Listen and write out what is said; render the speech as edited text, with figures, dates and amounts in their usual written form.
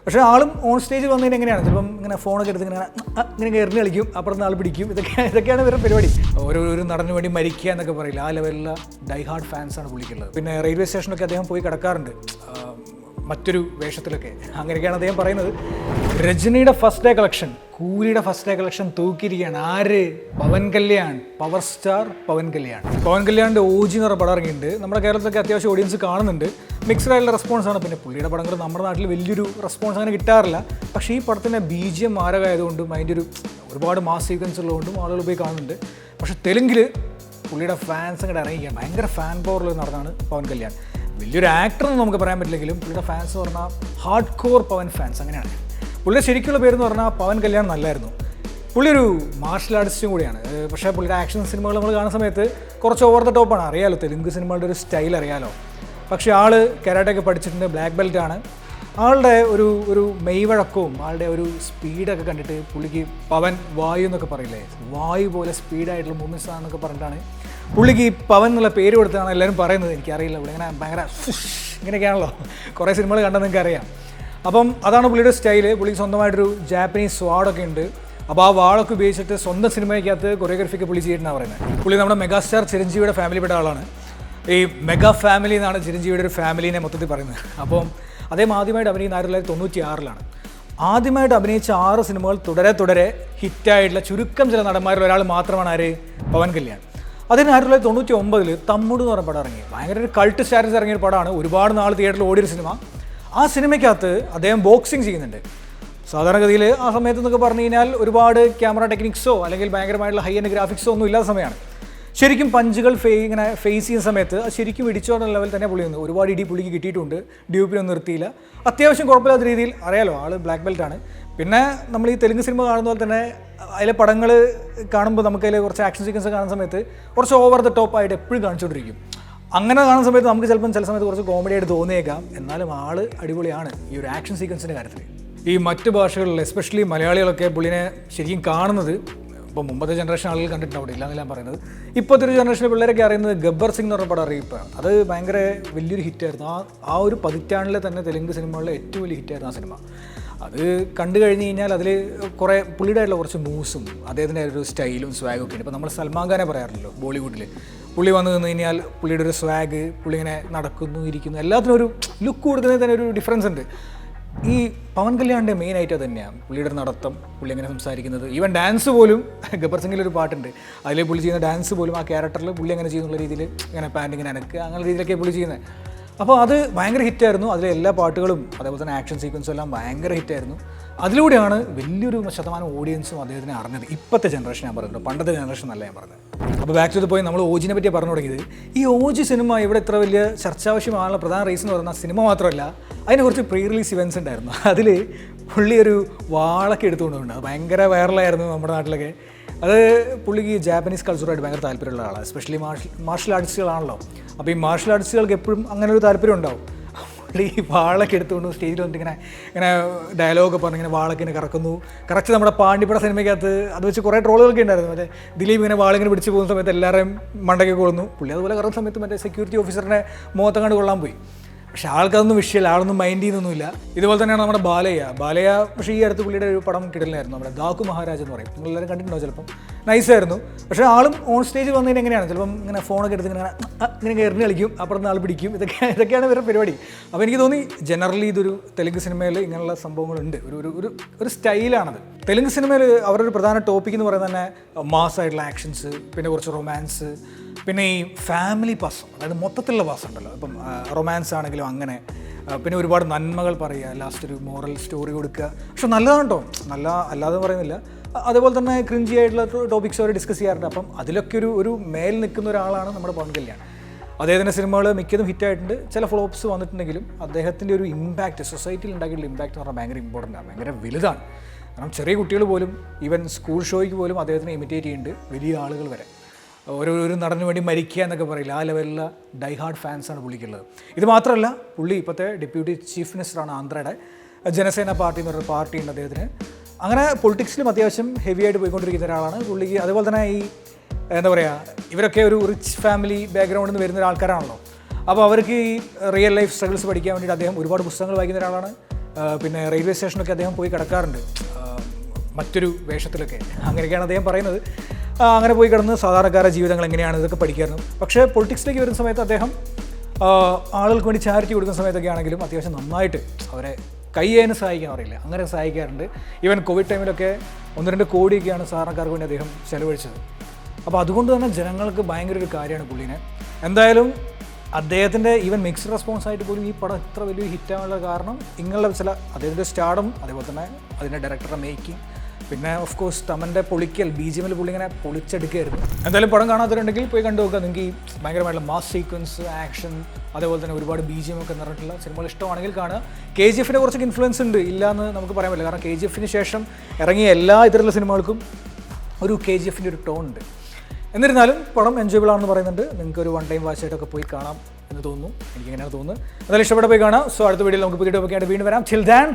പക്ഷേ ആളും ഓൺ സ്റ്റേജിൽ വന്നതിന് എങ്ങനെയാണ് ചിലപ്പം ഇങ്ങനെ ഫോണൊക്കെ എടുത്ത് ഇങ്ങനെ എറിഞ്ഞ് കളിക്കും, അപ്പുറത്ത് ആൾ പിടിക്കും. ഇതൊക്കെയാണ് ഇവരുടെ പരിപാടി. ഒരു നടന് വേണ്ടി മരിക്കുക എന്നൊക്കെ പറയില്ല, ആ ലെവലിലുള്ള ഡൈ ഹാർഡ് ഫാൻസാണ് പുള്ളിക്കുള്ളത്. പിന്നെ റെയിൽവേ സ്റ്റേഷനൊക്കെ അദ്ദേഹം പോയി കിടക്കാറുണ്ട് മറ്റൊരു വേഷത്തിലൊക്കെ. അങ്ങനെയൊക്കെയാണ് അദ്ദേഹം പറയുന്നത്. രജനിയുടെ ഫസ്റ്റ് ഡേ കളക്ഷൻ, കൂലിയുടെ ഫസ്റ്റ് ഡേ കളക്ഷൻ തൂക്കിയിരിക്കുകയാണ്. ആര്? Pawan Kalyan, power star Pawan Kalyan. പവൻ കല്യാണിൻ്റെ ഓജി എന്ന് പറഞ്ഞ പടം ഇറങ്ങിയിട്ടുണ്ട്. നമ്മുടെ കേരളത്തിലൊക്കെ അത്യാവശ്യം ഓഡിയൻസ് കാണുന്നുണ്ട്. മിക്സ്ഡ് ആയിട്ടുള്ള റെസ്പോൺസാണ്. പിന്നെ പുള്ളിയുടെ പടങ്ങൾ നമ്മുടെ നാട്ടിൽ വലിയൊരു റെസ്പോൺസ് അങ്ങനെ കിട്ടാറില്ല. പക്ഷേ ഈ പടത്തിൻ്റെ BGM മാരകമായതുകൊണ്ടും അതിൻ്റെ ഒരുപാട് മാസ് സീക്വൻസ് ഉള്ളതുകൊണ്ടും ആളുകൾ പോയി കാണുന്നുണ്ട്. പക്ഷേ തെലുങ്കിൽ പുള്ളിയുടെ ഫാൻസ് അങ്ങോട്ട് ഇറങ്ങിയാണ്. ഭയങ്കര ഫാൻ പവറിൽ നടന്നാണ് പവൻ കല്യാൺ. വലിയൊരു ആക്ടർ എന്ന് നമുക്ക് പറയാൻ പറ്റില്ലെങ്കിലും പുള്ളിയുടെ ഫാൻസ് എന്ന് പറഞ്ഞാൽ ഹാർഡ് കോർ പവൻ ഫാൻസ് അങ്ങനെയാണ്. പുള്ളിയുടെ ശരിക്കുള്ള പേരെന്ന് പറഞ്ഞാൽ പവൻ കല്യാൺ നല്ലായിരുന്നു. പുള്ളി ഒരു മാർഷൽ ആർട്ടിസ്റ്റും കൂടിയാണ്. പക്ഷേ പുള്ളിയുടെ ആക്ഷൻ സിനിമകൾ നമ്മൾ കാണുന്ന സമയത്ത് കുറച്ച് ഓവർ ദ ടോപ്പാണ്. അറിയാലോ, തെലുങ്ക് സിനിമകളുടെ ഒരു സ്റ്റൈൽ അറിയാലോ. പക്ഷേ ആൾ കരാട്ടയൊക്കെ പഠിച്ചിട്ടുണ്ട്, ബ്ലാക്ക് ബെൽറ്റാണ്. ആളുടെ ഒരു മെയ്വഴക്കവും ആളുടെ ഒരു സ്പീഡൊക്കെ കണ്ടിട്ട് പുള്ളിക്ക് പവൻ വായു എന്നൊക്കെ പറയില്ലേ, വായു പോലെ സ്പീഡായിട്ടുള്ള മൂവ്മെൻറ്റ്സ് ആണെന്നൊക്കെ പറഞ്ഞിട്ടാണ് പുള്ളിക്ക് ഈ പവൻ എന്നുള്ള പേര് കൊടുത്താണ് എല്ലാവരും പറയുന്നത്. എനിക്കറിയില്ല, പുള്ളി ഇങ്ങനെ ഭയങ്കര ഇങ്ങനെയൊക്കെയാണല്ലോ, കുറേ സിനിമകൾ കണ്ടെന്ന് നിങ്ങൾക്ക് അറിയാം. അപ്പം അതാണ് പുള്ളിയുടെ സ്റ്റൈല്. പുള്ളിക്ക് സ്വന്തമായിട്ടൊരു ജാപ്പനീസ് സ്വാഡൊക്കെ ഉണ്ട്. അപ്പോൾ ആ വാളൊക്കെ ഉപയോഗിച്ചിട്ട് സ്വന്തം സിനിമയ്ക്കകത്ത് കൊറിയോഗ്രഫിക്ക് പുള്ളി ചെയ്തിട്ടാണ് പറയുന്നത്. പുള്ളി നമ്മുടെ മെഗാസ്റ്റാർ ചിരഞ്ജീവിയുടെ ഫാമിലിപ്പെട്ട ആളാണ്. ഈ മെഗാ ഫാമിലി എന്നാണ് ചിരഞ്ജീവിയുടെ ഒരു ഫാമിലിനെ മൊത്തത്തിൽ പറയുന്നത്. അപ്പം അദ്ദേഹം ആദ്യമായിട്ട് അഭിനയിക്കുന്ന 1996 ആദ്യമായിട്ട് അഭിനയിച്ച 6 സിനിമകൾ തുടരെ ഹിറ്റായിട്ടുള്ള ചുരുക്കം ചില നടന്മാരിൽ ഒരാൾ മാത്രമാണ് ആര്? പവൻ കല്യാൺ. അതിന് 1999 തമ്മുട് എന്ന് പറഞ്ഞ പടം ഇറങ്ങി. ഭയങ്കര ഒരു കൾട്ട് സ്റ്റാറ്റസ് ഇറങ്ങിയ പടമാണ്. ഒരുപാട് നാൾ തിയേറ്ററിൽ ഓടിയൊരു സിനിമ. ആ സിനിമയ്ക്കകത്ത് അദ്ദേഹം ബോക്സിങ് ചെയ്യുന്നുണ്ട്. സാധാരണഗതിയിൽ ആ സമയത്ത് എന്നൊക്കെ പറഞ്ഞു കഴിഞ്ഞാൽ ഒരുപാട് ക്യാമറ ടെക്നിക്സോ അല്ലെങ്കിൽ ഭയങ്കരമായിട്ടുള്ള ഹൈ എൻഡ് ഗ്രാഫിക്സോ ഒന്നും ഇല്ലാത്ത സമയമാണ്. ശരിക്കും പഞ്ചുകൾ ഇങ്ങനെ ഫേസ് ചെയ്യുന്ന സമയത്ത് അത് ശരിക്കും ഇടിച്ചോടുന്ന ലെവൽ തന്നെ പുള്ളി വന്നു. ഒരുപാട് ഇടി പുള്ളിക്ക് കിട്ടിയിട്ടുണ്ട്. ഡ്യൂപ്പിനൊന്നും നിർത്തിയില്ല. അത്യാവശ്യം കുഴപ്പമില്ലാത്ത രീതിയിൽ അറിയാലോ, ആൾ ബ്ലാക്ക് ബെൽറ്റാണ്. പിന്നെ നമ്മൾ ഈ തെലുങ്ക് സിനിമ കാണുന്ന പോലെ തന്നെ അതിലെ പടങ്ങൾ കാണുമ്പോൾ നമുക്കതിൽ കുറച്ച് ആക്ഷൻ സീക്വൻസ് കാണുന്ന സമയത്ത് കുറച്ച് ഓവർ ദ ടോപ്പ് ആയിട്ട് എപ്പോഴും കാണിച്ചുകൊണ്ടിരിക്കും. അങ്ങനെ കാണുന്ന സമയത്ത് നമുക്ക് ചില സമയത്ത് കുറച്ച് കോമഡി ആയിട്ട് തോന്നിയേക്കാം. എന്നാലും ആൾ അടിപൊളിയാണ് ഈ ഒരു ആക്ഷൻ സീക്വൻസിൻ്റെ കാര്യത്തിൽ. ഈ മറ്റ് ഭാഷകളിൽ എസ്പെഷ്യലി മലയാളികളൊക്കെ പുള്ളിനെ ശരിക്കും കാണുന്നത്, ഇപ്പോൾ മുമ്പത്തെ ജനറേഷൻ ആളുകൾ കണ്ടിട്ടുണ്ടാവില്ല, ഇല്ലാന്നല്ല ഞാൻ പറയുന്നത്. ഇപ്പോഴത്തെ ഒരു ജനറേഷനിലെ പിള്ളേരൊക്കെ അറിയുന്നത് ഗബ്ബർ സിംഗ് എന്ന് പറഞ്ഞ പടം അറിയിപ്പാണ്. അത് ഭയങ്കര വലിയൊരു ഹിറ്റായിരുന്നു. ആ ഒരു പതിറ്റാണ്ടിലെ തന്നെ തെലുങ്ക് സിനിമകളിലെ ഏറ്റവും വലിയ ഹിറ്റായിരുന്നു ആ സിനിമ. അത് കണ്ടു കഴിഞ്ഞ് കഴിഞ്ഞാൽ അതിൽ കുറേ പുള്ളിയുടെ ആയിട്ടുള്ള കുറച്ച് മൂവ്സും അദ്ദേഹത്തിൻ്റെ ഒരു സ്റ്റൈലും സ്വാഗും ഒക്കെ ഉണ്ട്. ഇപ്പോൾ നമ്മൾ സൽമാൻ ഖാനെ പറയാറില്ലല്ലോ ബോളിവുഡിൽ. പുള്ളി വന്നു നിന്ന് കഴിഞ്ഞാൽ പുള്ളിയുടെ ഒരു സ്വാഗ്, പുള്ളി ഇങ്ങനെ നടക്കുന്നു ഇരിക്കുന്നു, എല്ലാത്തിനും ഒരു ലുക്ക് കൊടുക്കുന്നതിന് തന്നെ ഒരു ഡിഫറൻസ് ഉണ്ട്. ഈ പവൻ കല്യാണിൻ്റെ മെയിനായിട്ട് തന്നെയാണ് പുള്ളിയുടെ നടത്തം, പുള്ളി എങ്ങനെ സംസാരിക്കുന്നത്. ഈവൻ ഡാൻസ് പോലും ഗബ്ബർ സിംഗിലൊരു പാട്ടുണ്ട്, അതിൽ പുള്ളി ചെയ്യുന്ന ഡാൻസ് പോലും ആ ക്യാരക്ടറിൽ പുള്ളി എങ്ങനെ ചെയ്യുന്നുള്ള രീതിയിൽ ഇങ്ങനെ പാൻറ് ഇങ്ങനെ അനക്കുക, അങ്ങനെ രീതിയിലൊക്കെ പുള്ളി ചെയ്യുന്നത്. അപ്പോൾ അത് ഭയങ്കര ഹിറ്റായിരുന്നു. അതിലെ എല്ലാ പാട്ടുകളും അതേപോലെ തന്നെ ആക്ഷൻ സീക്വൻസും എല്ലാം ഭയങ്കര ഹിറ്റായിരുന്നു. അതിലൂടെയാണ് വലിയൊരു ശതമാനം ഓഡിയൻസും അദ്ദേഹത്തിനെ അറിഞ്ഞത്. ഇപ്പോഴത്തെ ജനറേഷൻ ഞാൻ പറയുന്നത്, പണ്ടത്തെ ജനറേഷൻ അല്ല ഞാൻ പറഞ്ഞത്. അപ്പോൾ ബാക്ക് ടു ദ പോയിന്റ്, നമ്മൾ ഓജിനെ പറ്റി പറഞ്ഞു തുടങ്ങിയത്. ഈ ഓജി സിനിമ ഇവിടെ ഇത്ര വലിയ ചർച്ചാവശ്യമായുള്ള പ്രധാന റീസൺ എന്ന് പറഞ്ഞാൽ സിനിമ മാത്രമല്ല, അതിന് കുറച്ച് പ്രീ റിലീസ് ഇവൻറ്റ്സ് ഉണ്ടായിരുന്നു. അതിൽ പുള്ളി ഒരു വാളൊക്കെ എടുത്തുകൊണ്ടുണ്ട്. അത് ഭയങ്കര വൈറലായിരുന്നു നമ്മുടെ നാട്ടിലൊക്കെ. അത് പുള്ളിക്ക് ജാപ്പനീസ് കൾച്ചറുമായിട്ട് ഭയങ്കര താല്പര്യമുള്ള ആളാണ്. എസ്പെഷ്യലി മാർഷൽ ആർട്ടിസ്റ്റുകളാണല്ലോ. അപ്പോൾ ഈ മാർഷൽ ആർട്ടിസ്റ്റുകൾക്ക് എപ്പോഴും അങ്ങനെ ഒരു താല്പര്യം ഉണ്ടാവും. പുള്ളി വാളൊക്കെ എടുത്തുകൊണ്ട് സ്റ്റേജിൽ വന്നിട്ട് ഇങ്ങനെ ഡയലോഗൊക്കെ പറഞ്ഞ് ഇങ്ങനെ വാളൊക്കെ ഇങ്ങനെ കറക്കുന്നു. കറക്റ്റ് നമ്മുടെ പാണ്ടിപ്പട സിനിമയ്ക്കകത്ത് അത് വെച്ച് കുറേ ട്രോളുകളൊക്കെ ഉണ്ടായിരുന്നു. മറ്റേ ദിലീപ് ഇങ്ങനെ വാളിങ്ങനെ പിടിച്ച് പോകുന്ന സമയത്ത് എല്ലാവരെയും മണ്ടയ്ക്ക് കൊള്ളുന്നു. പുള്ളി അതുപോലെ കറങ്ങുന്ന സമയത്ത് മറ്റേ സെക്യൂരിറ്റി ഓഫീസറിനെ മുഖത്തങ്ങാണ്ട് കൊള്ളാൻ പോയി. പക്ഷേ ആൾക്കതൊന്നും വിഷയമില്ല, ആളൊന്നും മൈൻഡ് ചെയ്യുന്നൊന്നുമില്ല. ഇതുപോലെ തന്നെയാണ് നമ്മുടെ ബാലയ്യ. പക്ഷേ ഈ അടുത്ത് പുള്ളിയുടെ ഒരു പടം കിടലായിരുന്നു, നമ്മുടെ ദാക്കു മഹാരാജ് എന്ന് പറയും. നിങ്ങളെല്ലാവരും കണ്ടിട്ടുണ്ടോ? ചിലപ്പം നൈസായിരുന്നു. പക്ഷേ ആളും ഓൺ സ്റ്റേജിൽ വന്നതിന് എങ്ങനെയാണ് ചിലപ്പം ഇങ്ങനെ ഫോണൊക്കെ എടുത്ത് ഇങ്ങനെ എറിഞ്ഞ് കളിക്കും, അപ്പുറത്ത് ആൾ പിടിക്കും. ഇതൊക്കെയാണ് ഇവരുടെ പരിപാടി. അപ്പോൾ എനിക്ക് തോന്നി ജനറലി ഇതൊരു തെലുങ്ക് സിനിമയിൽ ഇങ്ങനെയുള്ള സംഭവങ്ങളുണ്ട്. ഒരു സ്റ്റൈലാണത്. തെലുങ്ക് സിനിമയിൽ അവരുടെ ഒരു പ്രധാന ടോപ്പിക് എന്ന് പറയുന്നത് തന്നെ മാസ്സായിട്ടുള്ള ആക്ഷൻസ്, പിന്നെ കുറച്ച് റൊമാൻസ്, പിന്നെ ഈ ഫാമിലി പാസം, അതായത് മൊത്തത്തിലുള്ള പാസം ഉണ്ടല്ലോ. ഇപ്പം റൊമാൻസ് ആണെങ്കിലും അങ്ങനെ, പിന്നെ ഒരുപാട് നന്മകൾ പറയുക, ലാസ്റ്റ് ഒരു മോറൽ സ്റ്റോറി കൊടുക്കുക. പക്ഷെ നല്ലതാണ് കേട്ടോ, നല്ല അല്ലാതെ പറയുന്നില്ല. അതേപോലെ തന്നെ ക്രിഞ്ചി ആയിട്ടുള്ള ടോപ്പിക്സ് അവർ ഡിസ്കസ് ചെയ്യാറുണ്ട്. അപ്പം അതിലൊക്കെ ഒരു മേൽ നിൽക്കുന്ന ഒരാളാണ് നമ്മുടെ പവൻ കല്യാൺ. അദ്ദേഹത്തിൻ്റെ സിനിമകൾ മിക്കതും ഹിറ്റായിട്ടുണ്ട്. ചില ഫ്ലോപ്സ് വന്നിട്ടുണ്ടെങ്കിലും അദ്ദേഹത്തിൻ്റെ ഒരു ഇമ്പാക്റ്റ്, സൊസൈറ്റിയിൽ ഉണ്ടാക്കിയിട്ടുള്ള ഇമ്പാക്റ്റ് എന്ന് പറഞ്ഞാൽ ഭയങ്കര ഇമ്പോർട്ടൻ്റ് ആണ്, ഭയങ്കര വലുതാണ്. കാരണം ചെറിയ കുട്ടികൾ പോലും, ഈവൻ സ്കൂൾ ഷോയ്ക്ക് പോലും അദ്ദേഹത്തിനെ ഇമിറ്റേറ്റ് ചെയ്യുന്നുണ്ട്, വലിയ ആളുകൾ വരെ. ഒരു നടന് വേണ്ടി മരിക്കുക എന്നൊക്കെ പറയില്ല, ആ ലെവലിലുള്ള ഡൈ ഹാർഡ് ഫാൻസാണ് പുള്ളിക്കുള്ളത്. ഇത് മാത്രമല്ല, പുള്ളി ഇപ്പോഴത്തെ ഡെപ്യൂട്ടി ചീഫ് മിനിസ്റ്ററാണ് ആന്ധ്രയുടെ. ജനസേന പാർട്ടി എന്ന് പറയുന്ന പാർട്ടിയുണ്ട് അദ്ദേഹത്തിന്. അങ്ങനെ പൊളിറ്റിക്സിലും അത്യാവശ്യം ഹെവി ആയിട്ട് പോയിക്കൊണ്ടിരിക്കുന്ന ഒരാളാണ് പുള്ളിക്ക്. അതുപോലെ തന്നെ ഈ എന്താ പറയുക, ഇവരൊക്കെ ഒരു റിച്ച് ഫാമിലി ബാക്ക്ഗ്രൗണ്ടിൽ നിന്ന് വരുന്ന ആൾക്കാരാണല്ലോ. അപ്പോൾ അവർക്ക് ഈ റിയൽ ലൈഫ് സ്ട്രഗിൾസ് പഠിക്കാൻ വേണ്ടിയിട്ട് അദ്ദേഹം ഒരുപാട് പുസ്തകങ്ങൾ വായിക്കുന്ന ഒരാളാണ്. പിന്നെ റെയിൽവേ സ്റ്റേഷനൊക്കെ അദ്ദേഹം പോയി കിടക്കാറുണ്ട് മറ്റൊരു വേഷത്തിലൊക്കെ. അങ്ങനെയൊക്കെയാണ് അദ്ദേഹം പറയുന്നത്. അങ്ങനെ പോയി കിടന്ന് സാധാരണക്കാരുടെ ജീവിതങ്ങൾ എങ്ങനെയാണ് ഇതൊക്കെ പഠിക്കാറുണ്ട്. പക്ഷേ പൊളിറ്റിക്സിലേക്ക് വരുന്ന സമയത്ത് അദ്ദേഹം ആളുകൾക്ക് വേണ്ടി ചാരിറ്റി കൊടുക്കുന്ന സമയത്തൊക്കെ ആണെങ്കിലും അത്യാവശ്യം നന്നായിട്ട് അവരെ കയ്യേന് സഹായിക്കാൻ അറിയില്ല, അങ്ങനെ സഹായിക്കാറുണ്ട്. ഈവൻ കോവിഡ് ടൈമിലൊക്കെ 1-2 കോടിയൊക്കെയാണ് സാധാരണക്കാർക്ക് വേണ്ടി അദ്ദേഹം ചെലവഴിച്ചത്. അപ്പോൾ അതുകൊണ്ട് തന്നെ ജനങ്ങൾക്ക് ഭയങ്കര ഒരു കാര്യമാണ് പുള്ളിനെ. എന്തായാലും അദ്ദേഹത്തിൻ്റെ ഈവൻ മിക്സ്ഡ് റെസ്പോൺസ് ആയിട്ട് പോലും ഈ പടം ഇത്ര വലിയ ഹിറ്റാകാനുള്ള കാരണം ഇങ്ങനെയുള്ള ചില അദ്ദേഹത്തിൻ്റെ സ്റ്റാർഡും, അതേപോലെ തന്നെ അതിൻ്റെ ഡയറക്ടറുടെ മേക്കിംഗ്, പിന്നെ ഓഫ് കോഴ്സ് തമൻ്റെ പൊളിക്കൽ BGMൽ പുള്ളി ഇങ്ങനെ പൊളിച്ചെടുക്കുകയായിരുന്നു. എന്തായാലും പടം കാണാത്തവരുണ്ടെങ്കിൽ പോയി കണ്ടു നോക്കുക. നിങ്ങൾക്ക് ഈ ഭയങ്കരമായിട്ടുള്ള മാസ് സീക്വൻസ്, ആക്ഷൻ, അതേപോലെ തന്നെ ഒരുപാട് BGM ഒക്കെ നിറഞ്ഞിട്ടുള്ള സിനിമകൾ ഇഷ്ടമാണെങ്കിൽ കാണുക. KGFൻ്റെ കുറച്ചൊക്കെ ഇൻഫ്ലുവൻസ് ഉണ്ട്, ഇല്ലയെന്ന് നമുക്ക് പറയാൻ പറ്റില്ല. കാരണം KGFന് ശേഷം ഇറങ്ങിയ എല്ലാ ഇത്തരത്തിലുള്ള സിനിമകൾക്കും ഒരു KGFൻ്റെ ഒരു ടോൺ ഉണ്ട്. എന്നിരുന്നാലും പടം എൻജോയബിൾ ആണെന്ന് പറയുന്നുണ്ട്. നിങ്ങൾക്ക് ഒരു 1 ടൈം വാച്ചായിട്ടൊക്കെ പോയി കാണാം എന്ന് തോന്നുന്നു. എനിക്കിങ്ങനെയാണ് തോന്നുന്നത്. എന്തായാലും ഇഷ്ടപ്പെട്ട പോയി കാണാം. സോ അടുത്ത വീഡിയോയിൽ നമുക്ക് പുതിയ ടോപ്പിക്കായിട്ട് വീണ്ടും വരാം. Till than